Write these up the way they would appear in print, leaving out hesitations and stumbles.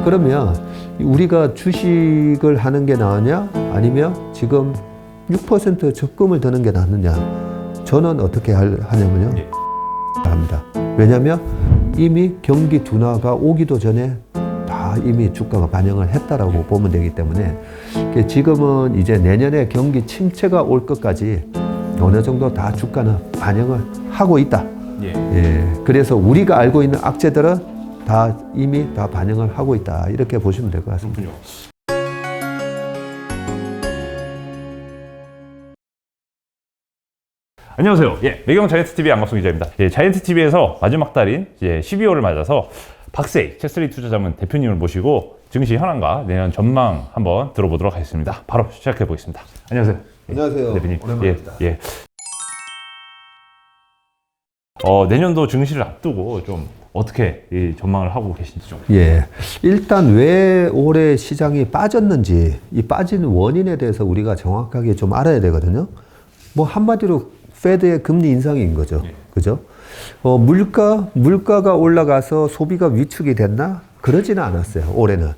그러면 우리가 주식을 하는 게 나으냐? 아니면 지금 6% 적금을 드는 게 낫느냐? 저는 어떻게 하냐면요. 합니다. 왜냐하면 이미 경기 둔화가 오기도 전에 다 이미 주가가 반영을 했다라고 보면 되기 때문에 지금은 이제 내년에 경기 침체가 올 것까지 어느 정도 다 주가는 반영을 하고 있다. 예. 그래서 우리가 알고 있는 악재들은 다 이미 다 반영을 하고 있다. 이렇게 보시면 될 것 같습니다. 그렇군요. 안녕하세요. 매경 자이언트TV 안광수 기자입니다. 자이언트TV에서 마지막 달인 12월을 맞아서 박세희 채스리 투자자문 대표님을 모시고 증시 현황과 내년 전망 한번 들어보도록 하겠습니다. 바로 시작해 보겠습니다. 안녕하세요. 안녕하세요. 대표님. 오랜만입니다. 내년도 증시를 앞두고 좀 어떻게 전망을 하고 계신지 좀. 일단 왜 올해 시장이 빠졌는지 이 빠진 원인에 대해서 우리가 정확하게 좀 알아야 되거든요. 뭐 한마디로 페드의 금리 인상인 거죠. 그죠? 물가가 올라가서 소비가 위축이 됐나? 그러지는 않았어요. 올해는.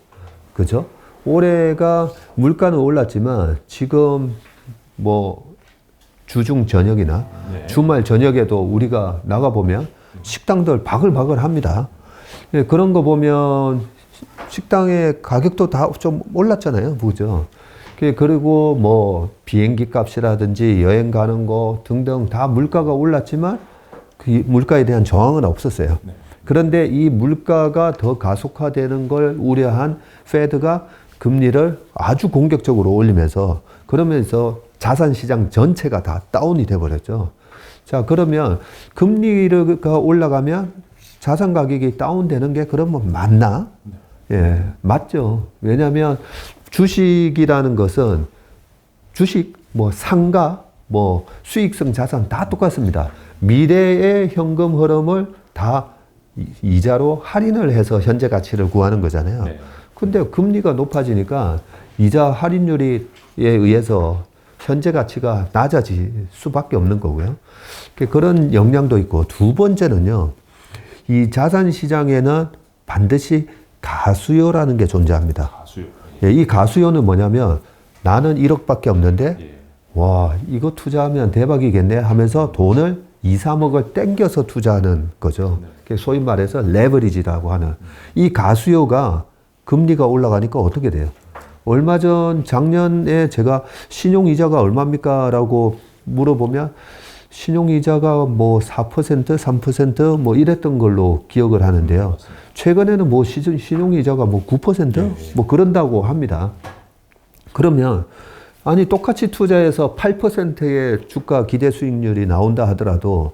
그죠? 올해가 물가는 올랐지만 지금 뭐 주중 저녁이나 주말 저녁에도 우리가 나가보면 식당들 바글바글 합니다. 그런 거 보면 식당의 가격도 다 좀 올랐잖아요. 그죠? 그리고 뭐 비행기 값이라든지 여행 가는 거 등등 다 물가가 올랐지만 그 물가에 대한 저항은 없었어요. 그런데 이 물가가 더 가속화되는 걸 우려한 페드가 금리를 아주 공격적으로 올리면서 그러면서 자산 시장 전체가 다 다운이 돼 버렸죠. 자, 그러면 금리가 올라가면 자산 가격이 다운되는 게 그러면 맞나? 맞죠. 왜냐하면 주식이라는 것은 주식, 뭐 상가, 뭐 수익성 자산 다 똑같습니다. 미래의 현금 흐름을 다 이자로 할인을 해서 현재 가치를 구하는 거잖아요. 근데 금리가 높아지니까 이자 할인율에 의해서 현재 가치가 낮아질 수밖에 없는 거고요. 그런 영향도 있고, 두 번째는요, 이 자산 시장에는 반드시 가수요라는 게 존재합니다. 가수요. 이 가수요는 뭐냐면 나는 1억밖에 없는데 와, 이거 투자하면 대박이겠네 하면서 돈을 2, 3억을 땡겨서 투자하는 거죠. 소위 말해서 레버리지라고 하는 이 가수요가 금리가 올라가니까 어떻게 돼요? 얼마 전 작년에 제가 신용이자가 얼마입니까? 라고 물어보면 신용이자가 뭐 4%, 3% 뭐 이랬던 걸로 기억을 하는데요. 최근에는 뭐 신용이자가 뭐 9% 뭐 그런다고 합니다. 그러면 아니 똑같이 투자해서 8%의 주가 기대 수익률이 나온다 하더라도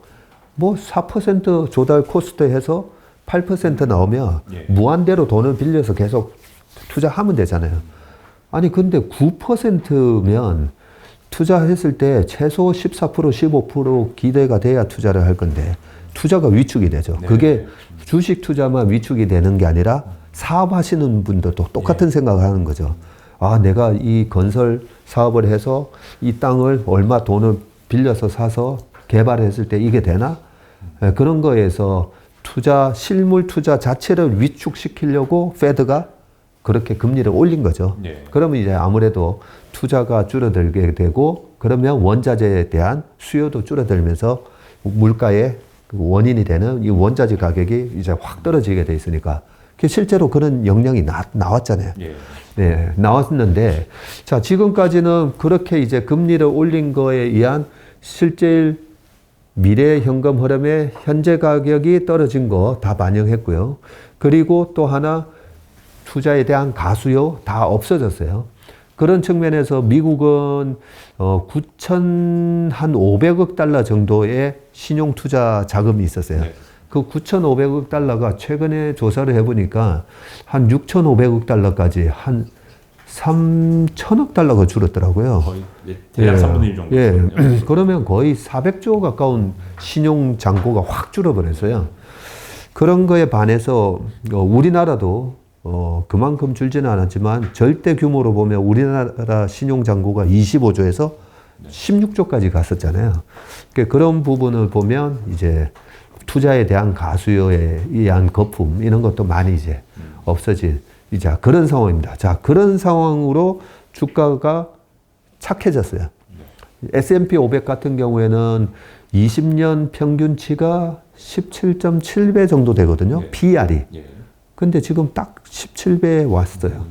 뭐 4% 조달 코스트 해서 8% 나오면 무한대로 돈을 빌려서 계속 투자하면 되잖아요. 아니 근데 9%면 투자했을 때 최소 14%, 15% 기대가 돼야 투자를 할 건데 투자가 위축이 되죠. 그게 주식 투자만 위축이 되는 게 아니라 사업하시는 분들도 똑같은 생각을 하는 거죠. 아, 내가 이 건설 사업을 해서 이 땅을 얼마 돈을 빌려서 사서 개발했을 때 이게 되나? 그런 거에서 실물 투자 자체를 위축시키려고 페드가 그렇게 금리를 올린 거죠. 그러면 이제 아무래도 투자가 줄어들게 되고 그러면 원자재에 대한 수요도 줄어들면서 물가의 원인이 되는 이 원자재 가격이 이제 확 떨어지게 돼 있으니까 실제로 그런 영향이 나왔잖아요. 나왔는데 자, 지금까지는 그렇게 이제 금리를 올린 거에 의한 실제 미래 현금 흐름의 현재 가격이 떨어진 거 다 반영했고요. 그리고 또 하나 투자에 대한 가수요 다 없어졌어요. 그런 측면에서 미국은 9,500억 달러 정도의 신용 투자 자금이 있었어요. 그 9,500억 달러가 최근에 조사를 해보니까 한 6,500억 달러까지 한 3,000억 달러가 줄었더라고요. 거의 대략 3분의 1 정도. 그러면 거의 400조 가까운 신용 잔고가 확 줄어버렸어요. 그런 거에 반해서 우리나라도 그만큼 줄지는 않았지만 절대 규모로 보면 우리나라 신용 잔고가 25조에서 16조까지 갔었잖아요. 그런 부분을 보면 이제 투자에 대한 가수요에 의한 거품 이런 것도 많이 이제 없어진 이제 그런 상황입니다. 자, 그런 상황으로 주가가 착해졌어요. S&P 500 같은 경우에는 20년 평균치가 17.7배 정도 되거든요. PR이. 근데 지금 딱 17배에 왔어요.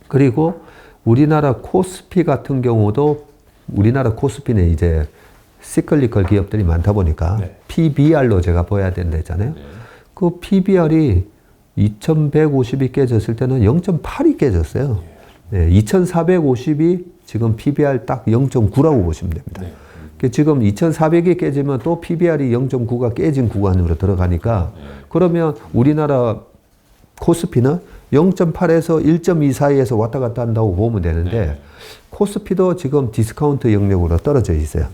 그리고 우리나라 코스피 같은 경우도 우리나라 코스피는 이제 시클리컬 기업들이 많다 보니까 PBR로 제가 봐야 된다 했잖아요. 그 PBR이 2150이 깨졌을 때는 0.8이 깨졌어요. 2450이 지금 PBR 딱 0.9라고 보시면 됩니다. 지금 2400이 깨지면 또 PBR이 0.9가 깨진 구간으로 들어가니까 그러면 우리나라 코스피는 0.8에서 1.2 사이에서 왔다 갔다 한다고 보면 되는데 코스피도 지금 디스카운트 영역으로 떨어져 있어요.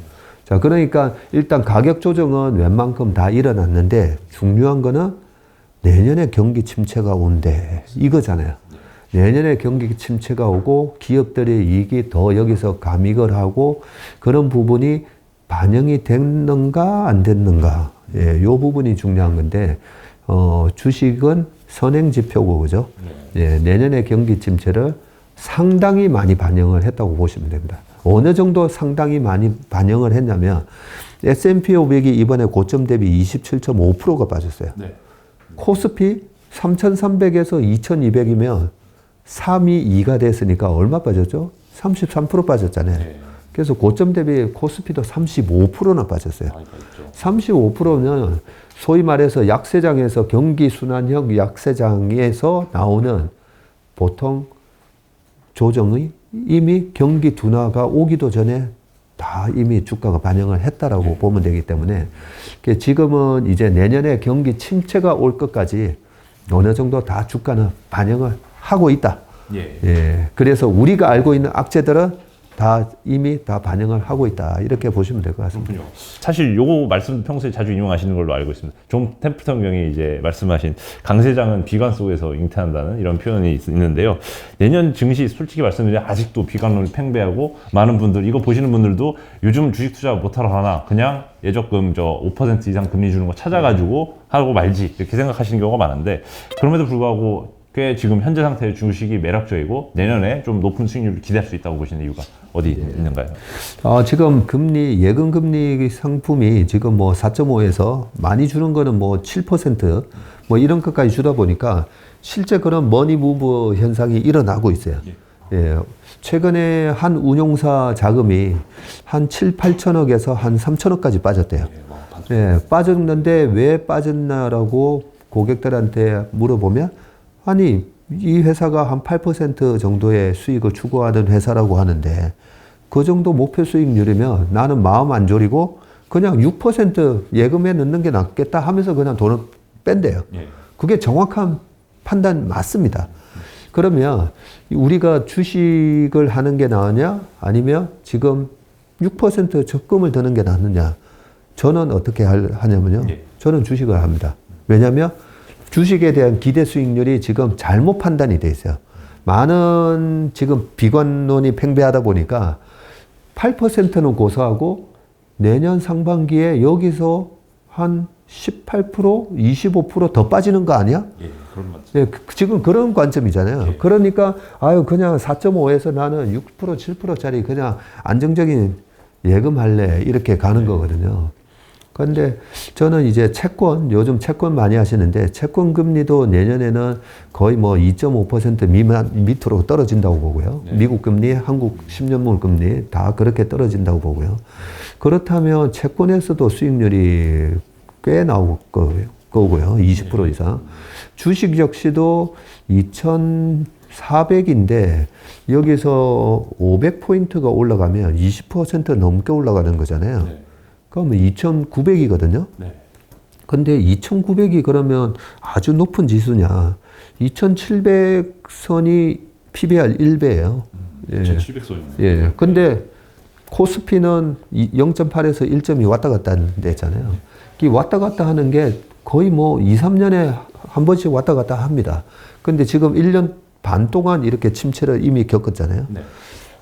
자, 그러니까 일단 가격 조정은 웬만큼 다 일어났는데 중요한 거는 내년에 경기 침체가 온대 이거잖아요. 내년에 경기 침체가 오고 기업들의 이익이 더 여기서 감익을 하고 그런 부분이 반영이 됐는가 안 됐는가 이 부분이 중요한 건데 주식은 선행지표고 그죠? 내년에 경기 침체를 상당히 많이 반영을 했다고 보시면 됩니다. 어느 정도 상당히 많이 반영을 했냐면 S&P 500이 이번에 고점 대비 27.5%가 빠졌어요. 코스피 3,300에서 2,200이면 3이 2가 됐으니까 얼마 빠졌죠? 33% 빠졌잖아요. 그래서 고점 대비 코스피도 35%나 빠졌어요. 35%면 소위 말해서 약세장에서 경기순환형 약세장에서 나오는 보통 조정의 이미 경기 둔화가 오기도 전에 다 이미 주가가 반영을 했다라고 보면 되기 때문에 지금은 이제 내년에 경기 침체가 올 것까지 어느 정도 다 주가는 반영을 하고 있다. 그래서 우리가 알고 있는 악재들은 다 이미 다 반영을 하고 있다. 이렇게 보시면 될 것 같습니다. 그렇군요. 사실 요거 말씀 평소에 자주 인용하시는 걸로 알고 있습니다. 존 템플턴 경이 이제 말씀하신 강세장은 비관 속에서 잉태한다는 이런 표현이 있는데요. 내년 증시 솔직히 말씀드리면 아직도 비관론이 팽배하고 많은 분들 이거 보시는 분들도 요즘 주식 투자 못하러 하나 그냥 예적금 5% 이상 금리 주는 거 찾아가지고 하고 말지 이렇게 생각하시는 경우가 많은데 그럼에도 불구하고 꽤 지금 현재 상태의 주식이 매력적이고 내년에 좀 높은 수익률을 기대할 수 있다고 보시는 이유가 어디 있는가요? 지금 금리, 예금 금리 상품이 지금 뭐 4.5에서 많이 주는 거는 뭐 7% 뭐 이런 것까지 주다 보니까 실제 그런 머니 무브 현상이 일어나고 있어요. 최근에 한 운용사 자금이 한 7, 8천억에서 한 3천억까지 빠졌대요. 빠졌는데 왜 빠졌나라고 고객들한테 물어보면 아니, 이 회사가 한 8% 정도의 수익을 추구하는 회사라고 하는데 그 정도 목표 수익률이면 나는 마음 안 졸이고 그냥 6% 예금에 넣는 게 낫겠다 하면서 그냥 돈을 뺀대요. 그게 정확한 판단 맞습니다. 그러면 우리가 주식을 하는 게 나으냐 아니면 지금 6% 적금을 드는 게 낫느냐 저는 어떻게 하냐면요. 저는 주식을 합니다. 왜냐하면 주식에 대한 기대 수익률이 지금 잘못 판단이 돼 있어요. 많은 지금 비관론이 팽배하다 보니까 8%는 고사하고 내년 상반기에 여기서 한 18%, 25% 빠지는 거 아니야? 그런 맞죠. 지금 그런 관점이잖아요. 그러니까 그냥 4.5에서 나는 6%, 7%짜리 그냥 안정적인 예금할래 이렇게 가는 거거든요. 그런데 저는 이제 채권, 요즘 채권 많이 하시는데 채권 금리도 내년에는 거의 뭐 2.5% 밑으로 떨어진다고 보고요. 미국 금리, 한국 10년물 금리 다 그렇게 떨어진다고 보고요. 그렇다면 채권에서도 수익률이 꽤 나올 거고요. 20% 이상. 주식 역시도 2,400인데 여기서 500포인트가 올라가면 20% 넘게 올라가는 거잖아요. 그러면 2,900이거든요. 근데 2,900이 그러면 아주 높은 지수냐. 2,700선이 PBR 1배예요. 2,700선이요. 근데 코스피는 0.8에서 1.2 왔다 갔다 하는 데 있잖아요. 이 왔다 갔다 하는 게 거의 뭐 2, 3년에 한 번씩 왔다 갔다 합니다. 근데 지금 1년 반 동안 이렇게 침체를 이미 겪었잖아요.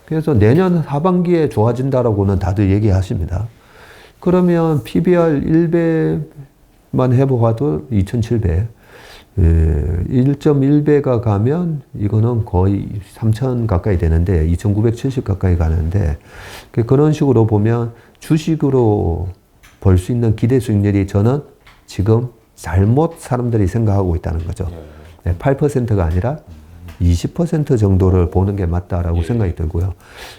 그래서 내년 하반기에 좋아진다라고는 다들 얘기하십니다. 그러면 PBR 1배만 해봐도 2,700. 1.1배가 가면 이거는 거의 3,000 가까이 되는데 2,970 가까이 가는데 그런 식으로 보면 주식으로 벌 수 있는 기대 수익률이 저는 지금 잘못 사람들이 생각하고 있다는 거죠. 8%가 아니라 20% 정도를 보는 게 맞다라고 생각이 들고요.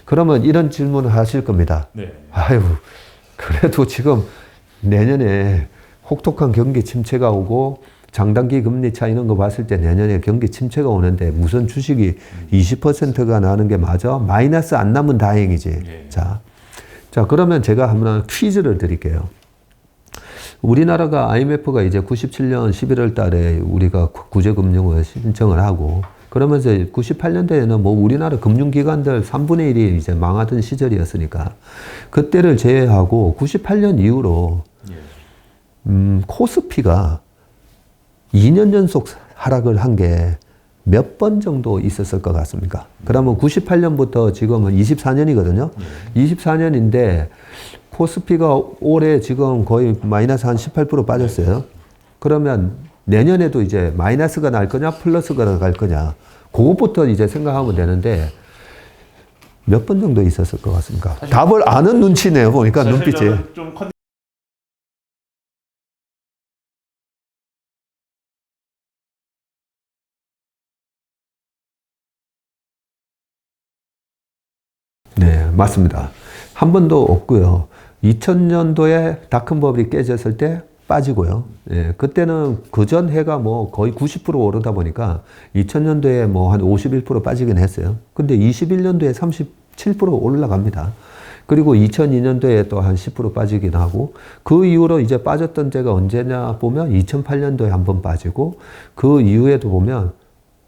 그러면 이런 질문을 하실 겁니다. 아유, 그래도 지금 내년에 혹독한 경기 침체가 오고 장단기 금리 차 이런 거 봤을 때 내년에 경기 침체가 오는데 무슨 주식이 20%가 나는 게 맞아? 마이너스 안 나면 다행이지. 자, 그러면 제가 한번 퀴즈를 드릴게요. 우리나라가 IMF가 이제 97년 11월 달에 우리가 구제금융을 신청을 하고 그러면서 98년도에는 뭐 우리나라 금융기관들 3분의 1이 이제 망하던 시절이었으니까 그때를 제외하고 98년 이후로 코스피가 2년 연속 하락을 한 게 몇 번 정도 있었을 것 같습니까? 그러면 98년부터 지금은 24년이거든요. 24년인데 코스피가 올해 지금 거의 마이너스 한 18% 빠졌어요. 그러면 내년에도 이제 마이너스가 날 거냐, 플러스가 날 거냐. 그것부터 이제 생각하면 되는데 몇 번 정도 있었을 것 같습니까? 답을 아는 눈치네요. 보니까 눈빛이. 네, 맞습니다. 한 번도 없고요. 2000년도에 닷컴 버블이 깨졌을 때 빠지고요. 예, 그때는 그전 해가 뭐 거의 90% 오르다 보니까 2000년도에 뭐 한 51% 빠지긴 했어요. 근데 21년도에 37% 올라갑니다. 그리고 2002년도에 또 한 10% 빠지긴 하고 그 이후로 이제 빠졌던 때가 언제냐 보면 2008년도에 한 번 빠지고 그 이후에도 보면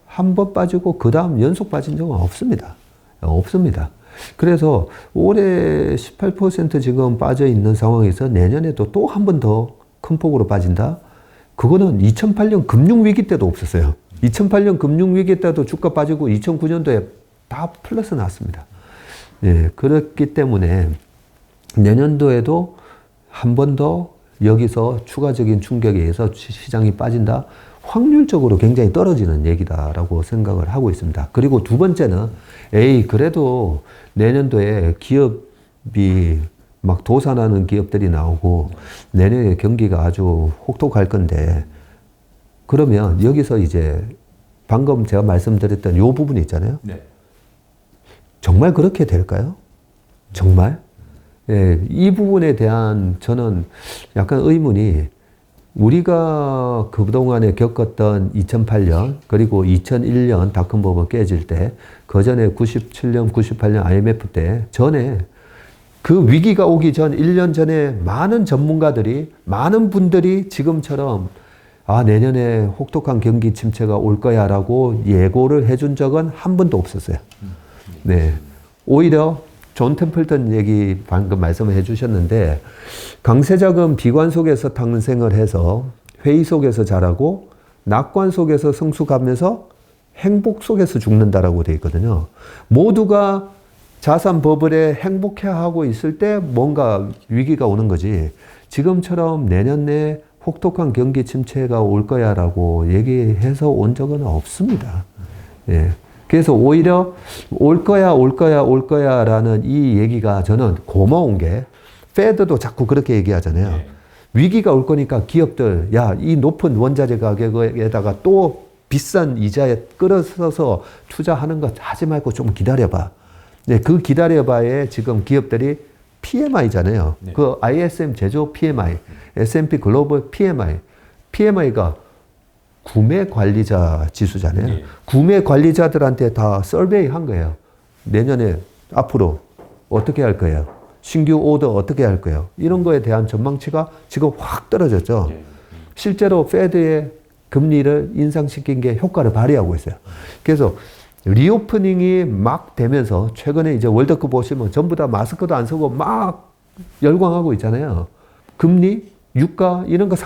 한 번 빠지고 그 다음 연속 빠진 적은 없습니다. 없습니다. 그래서 올해 18% 지금 빠져 있는 상황에서 내년에도 또 한 번 더 큰 폭으로 빠진다? 그거는 2008년 금융위기 때도 없었어요. 2008년 금융위기 때도 주가 빠지고 2009년도에 다 플러스 났습니다. 예, 그렇기 때문에 내년도에도 한 번 더 여기서 추가적인 충격에 의해서 시장이 빠진다? 확률적으로 굉장히 떨어지는 얘기다라고 생각을 하고 있습니다. 그리고 두 번째는 그래도 내년도에 기업이 막 도산하는 기업들이 나오고 내년에 경기가 아주 혹독할 건데 그러면 여기서 이제 방금 제가 말씀드렸던 이 부분이 있잖아요. 정말 그렇게 될까요? 정말? 예, 이 부분에 대한 저는 약간 의문이 우리가 그동안에 겪었던 2008년 그리고 2001년 닷컴 버블 깨질 때 그 전에 97년, 98년 IMF 때 전에 그 위기가 오기 전 1년 전에 많은 전문가들이 많은 분들이 지금처럼 내년에 혹독한 경기 침체가 올 거야 라고 예고를 해준 적은 한 번도 없었어요. 네. 오히려 존 템플턴 얘기 방금 말씀을 해주셨는데 강세작은 비관 속에서 탄생을 해서 회의 속에서 자라고 낙관 속에서 성숙하면서 행복 속에서 죽는다라고 되어 있거든요. 모두가 자산 버블에 행복해하고 있을 때 뭔가 위기가 오는 거지. 지금처럼 내년 내에 혹독한 경기 침체가 올 거야라고 얘기해서 온 적은 없습니다. 예. 그래서 오히려 올 거야라는 이 얘기가 저는 고마운 게 페드도 자꾸 그렇게 얘기하잖아요. 위기가 올 거니까 기업들 이 높은 원자재 가격에다가 또 비싼 이자에 끌어서서 투자하는 거 하지 말고 좀 기다려봐. 네, 그 기다려봐에 지금 기업들이 PMI잖아요. 그 ISM 제조 PMI, S&P 글로벌 PMI가 구매 관리자 지수잖아요. 구매 관리자들한테 다 서베이 한 거예요. 내년에 앞으로 어떻게 할 거예요? 신규 오더 어떻게 할 거예요? 이런 거에 대한 전망치가 지금 확 떨어졌죠. 실제로 페드의 금리를 인상시킨 게 효과를 발휘하고 있어요. 그래서 리오프닝이 막 되면서 최근에 이제 월드컵 보시면 전부 다 마스크도 안 쓰고 막 열광하고 있잖아요. 금리, 유가 이런 거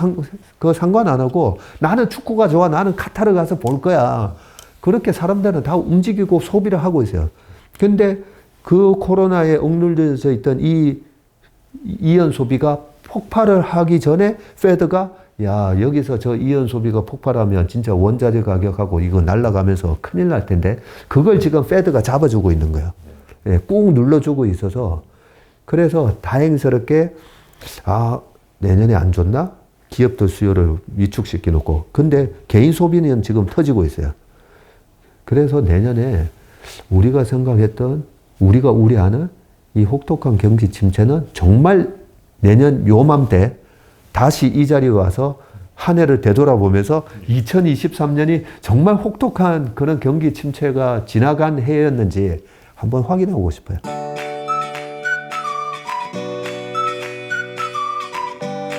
그거 상관 안 하고 나는 축구가 좋아. 나는 카타르 가서 볼 거야. 그렇게 사람들은 다 움직이고 소비를 하고 있어요. 근데 그 코로나에 억눌려져 있던 이 이연 소비가 폭발을 하기 전에 페드가 야, 여기서 저 이연 소비가 폭발하면 진짜 원자재 가격하고 이거 날아가면서 큰일 날 텐데 그걸 지금 페드가 잡아주고 있는 거예요. 예, 꾹 눌러주고 있어서 그래서 다행스럽게 내년에 안 좋나? 기업들 수요를 위축시켜 놓고 근데 개인 소비는 지금 터지고 있어요. 그래서 내년에 우리가 생각했던 우리가 우려하는 이 혹독한 경기 침체는 정말 내년 요맘때 다시 이 자리에 와서 한 해를 되돌아보면서 2023년이 정말 혹독한 그런 경기 침체가 지나간 해였는지 한번 확인하고 싶어요.